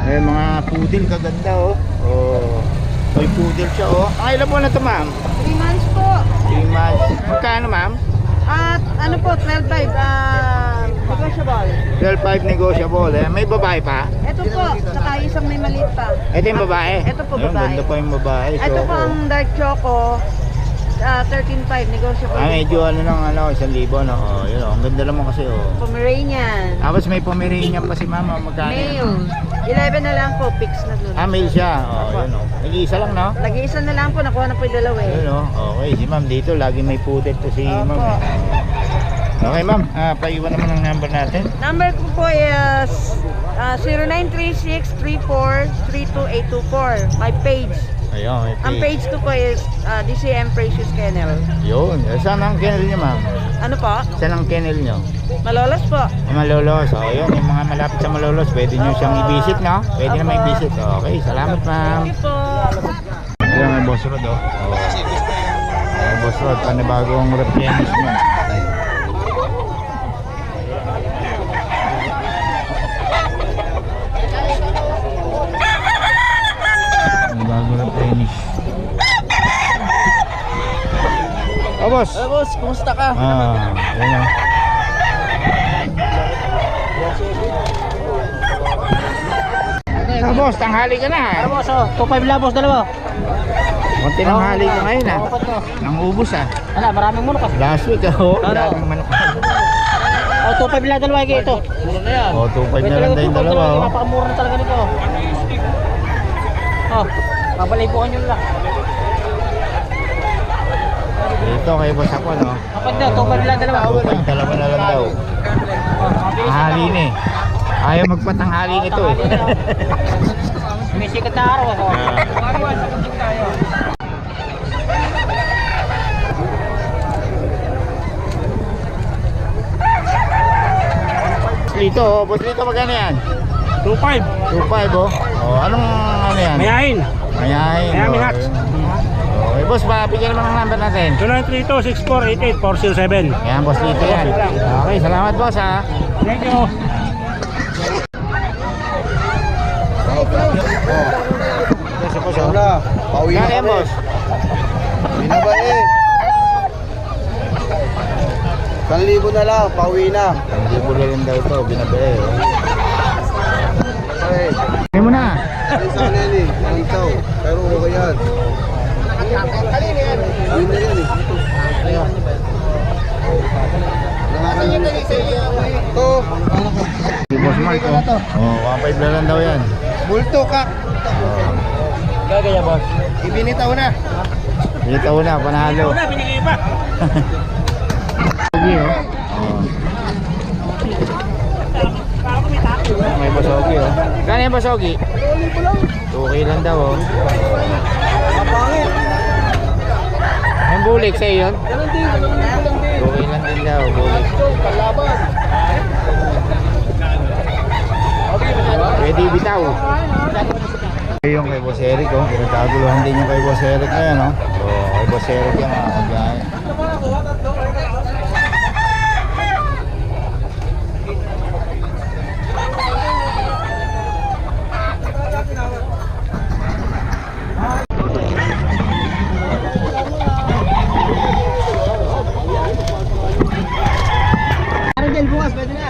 Eh, mga poodle kaganda oh. Oh. May poodle siya oh. Ang ilan po na to ma'am? 3 months po. 3 months. Magkano ma'am? At ano po, 12.5, negotiable. 12.5 negotiable eh. May babae pa? Ito po, saka isang may maliit pa. Ito yung babae? Ito po Ayun, babae. ganda pa yung babae. Ito po Choco. ang dark choco, 13.5, negotiable. Ah, medyo ano lang, 1,000 no? Oh, yun oh. Ang ganda naman kasi oh. Pomeranian. Tapos may Pomeranian pa si mama. Magkano yan? Male. 11 na lang po, fix na doon. Ah, male siya. Oh, yun oh. Nag-iisa lang no? Lagi-isa na lang po, nakuha na po yung dalawa eh. Yun oh. Okay, si ma'am dito. Lagi may poodle to si ma'am. Opo. Okay ma'am, paiwan naman ang number natin. Number ko po is 0936-34-32824. My page. Ayun, Ang page ko po is DCM Precious Kennel. Yun. Saan ang kennel niyo ma'am? Ano po? Saan ang kennel niyo? Malolos po. Malolos. O yun, yung mga malapit sa Malolos, pwede nyo siyang i-visit, no? Pwede naman i-visit. Okay, salamat ma'am. Thank you po. Ayan ang Boss Rod, oh. Ayan, Boss Rod, panibagong replenishment. Panibagong replenish. Oh, boss. Boss, kumusta ka? Ayan, oh. So, boss, tanghali ka na. Boss, 2.5 lang, boss, dalawa. Konti ng hali ka ngayon ah. Nang ubos ah. Wala, maraming manok. Last week oh, daming manok. 2.5 lang, dalawa ito. Mura na yan. Oh, 2.5 na lang tayong dalawa oh. Napakamura na talaga nito. Oh, papalibukan nyo lang. Dito kay boss ako no. Kapag daw, 2.5 lang, dalawa. 2.5 dalawa na lang daw. Hali na eh. Ayaw magpatanghali nito eh. May sikat na araw ako. Lito oh, boss Lito magkano yan? 2.5. 2.5 oh. Oh, anong ano yan? Mayahin. Mayahin. Miami oh, Hacks. Okay boss, bigyan naman ang number natin. 0932-6488-407. Yan boss Lito yan. Okay, salamat boss ha. Thank you. Kasi boss oh. Wala, pauwi na Kaya kami. boss. Binabae. 1,000 na lang, pauwi na. Ang libo na lang daw ito, binabae oh. Okay. Kaya mo na. Ay, sa kanili, ang ikaw. Pero okay yan. Pauwi na yan eh. Ito. Si Boss Mark oh. Oh, 1.5 na lang daw yan. Bulto ka. Gagaya, boss. Ibinitaw na. Dito na, panalo. Una, binigay pa. Ogi oh. Oh. May basogi oh. Kano yung basogi? 2K lang daw oh. Kapangit. Yung bulik sa'yo yun? Ganun din, ganun din. 2K lang din daw, bulik. Kalaban. Pwede bitaw. Yung kay Boss Eric oh. Pinagkaguluhan din yung kay Boss Eric ngayon oh. Oh, kay Boss Eric yan mga kagaya. Argel bukas, pwede na.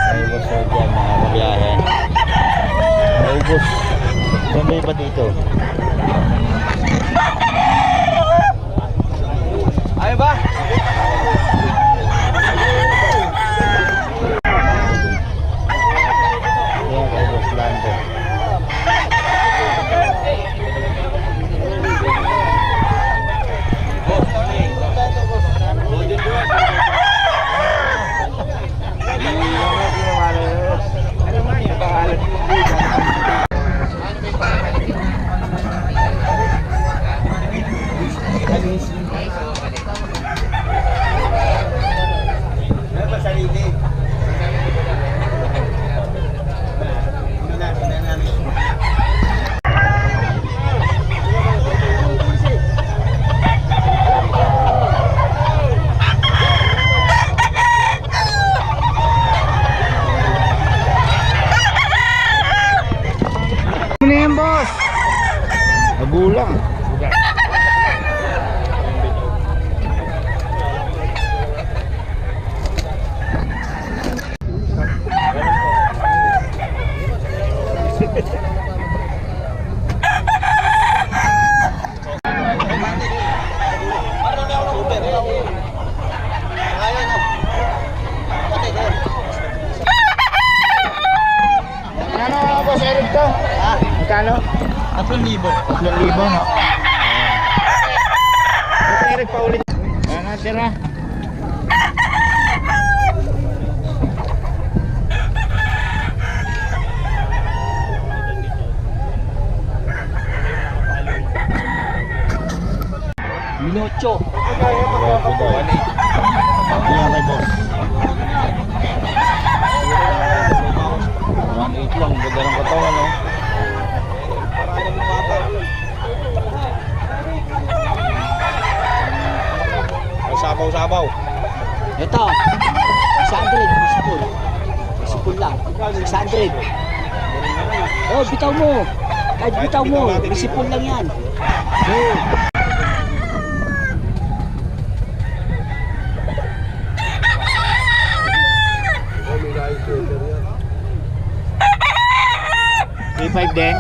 May Boss Eric yan mga kabiyahe. Naubos. Saan ba iba dito? lang. Ano boss Eric to? Magkano? 3,000. 3,000 no? Boss Eric pa ulit. Ayan natira. Minocho. Ayan kay boss. 1.8 lang, ganda ng katawan no? Sabaw-sabaw. Ito. 600. Bisipul. Bisipul lang. 600. Oh, bitaw mo. Kahit bitaw mo. Bisipul lang yan. Oh. $3,500 din.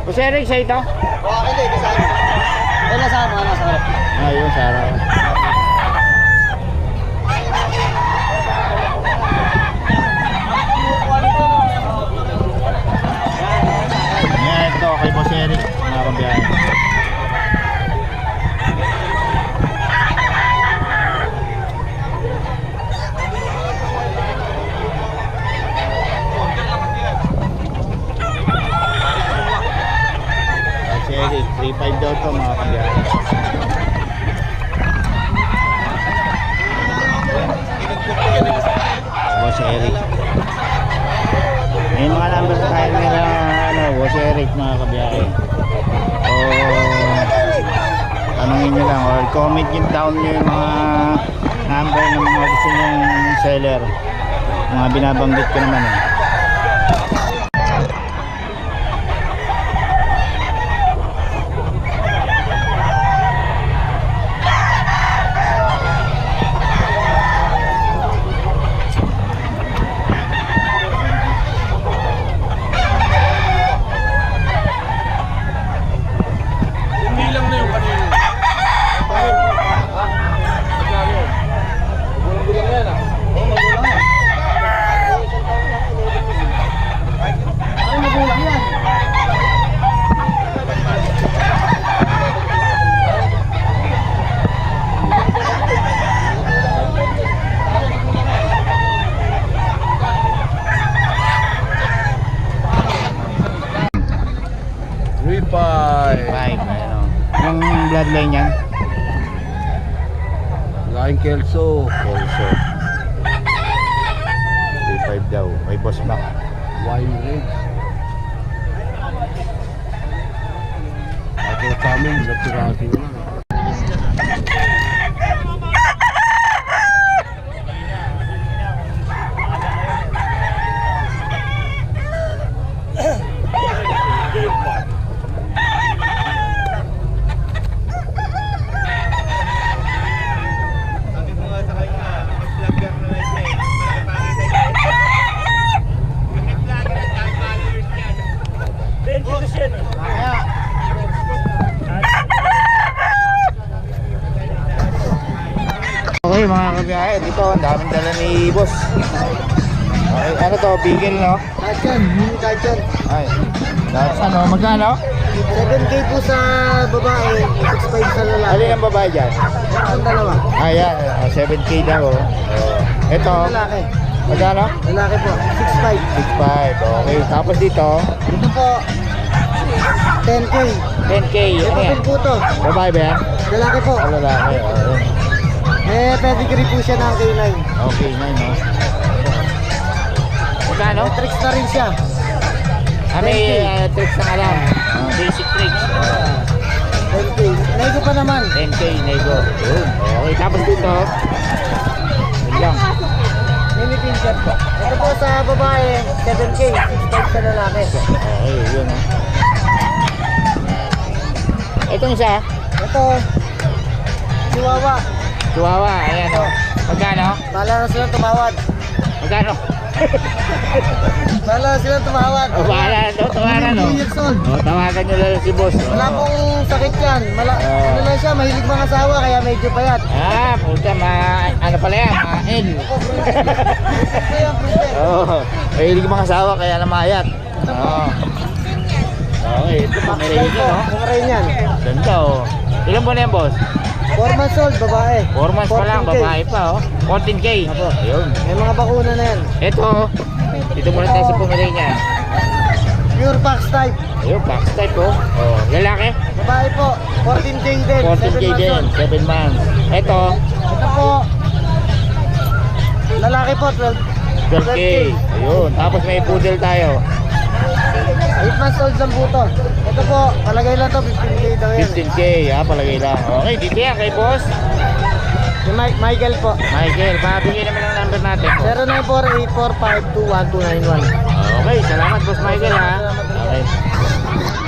Boss Eric, sa ito? Hindi, kasama. Wala sa mga nasa harap. Ayun, Sarah. Yan, ito kay Boss Eric. Mga kabiyahe. Boss Eric, 3,500 daw ito mga kabiyahe. Boss Eric. May mga number tayo nila Boss Eric mga kabiyahe. O tanungin nyo lang or comment nyo down nyo yung mga number ng mga gusto nyong seller. Mga binabanggit ko naman eh. Hindi lang na yung kanina. Magulang yan ah. Oo, magulang yan. Ay, magulang yan. Five, ano. Yung bloodline yan? Laking Kelso. Also 3,500 daw. May Boss Mac. Wine Ridge. Ako sa amin, napirasi ko lang. Okay mga kabiyahe, dito ang daming dala ni Boss. Okay, ano to? Bigel no? Kahit yan, hindi kahit yan. Ay, that's ano? Magkano? 7K po sa babae, 6.5 sa lalaki. Alin ang babae dyan? Ang dalawa. Ayan, 7K daw. Ito, Lalaki. magkano? Lalaki po, 6.5. 6,500. Okay, tapos dito, Ito po, 10K. 10K. May Ano yan? papel po to. Babae ba yan? Lalaki po. Oh, lalaki. Oh, May pedigree po siya ng K9. okay, nice, no? Magkano? May tricks na rin siya. May tricks na alam. Basic tricks. 10K. Nego pa naman. 10K, nego. Yun. Okay, tapos dito. Yun lang. Mini pincher po. Ito po sa babae, 7K. 6 sa lalaki. Okay, yun, no? Itong isa, Ito, Chihuahua. Chihuahua, ayan, no? Magkano? Bahala na silang tumawad. Magkano? Bahala na silang tumawad. O, bahala na to, tawanan, no? 2 years old. O, tawagan nyo lang si boss. O. Wala pong sakit yan. Ano lang siya, mahilig mga asawa kaya medyo payat. Ah, puta, ano pala yan? Main. Ito yan, Prusen. Oo, mahilig mga asawa kaya namayat. Oo. Okay, ito pa, may rin po, no? kumarain yan. Ganda, oh. Ilan po na yan, boss? 4 months old, babae. 4 months pa lang, 14K. babae pa, oh. 14K. Apo. Ayun. May mga bakuna na yan. Ito, dito muna tayo sa pumili niya. Pure Fox type. Ayun, box type, oh. Oh, lalaki? Babae po, 14K din. 14K 7 months din, old. 7 months. Ito, Ito po, lalaki po, 12K. Ayun, tapos may poodle tayo. 8 months old lang po to. Ito po, palagay lang to, 15K daw yan. 15K, palagay lang. Okay, dito yan kay boss. Yung Michael po. Michael, mabigay naman ang number natin. 094845212191. Okay, salamat boss Michael ha. Okay.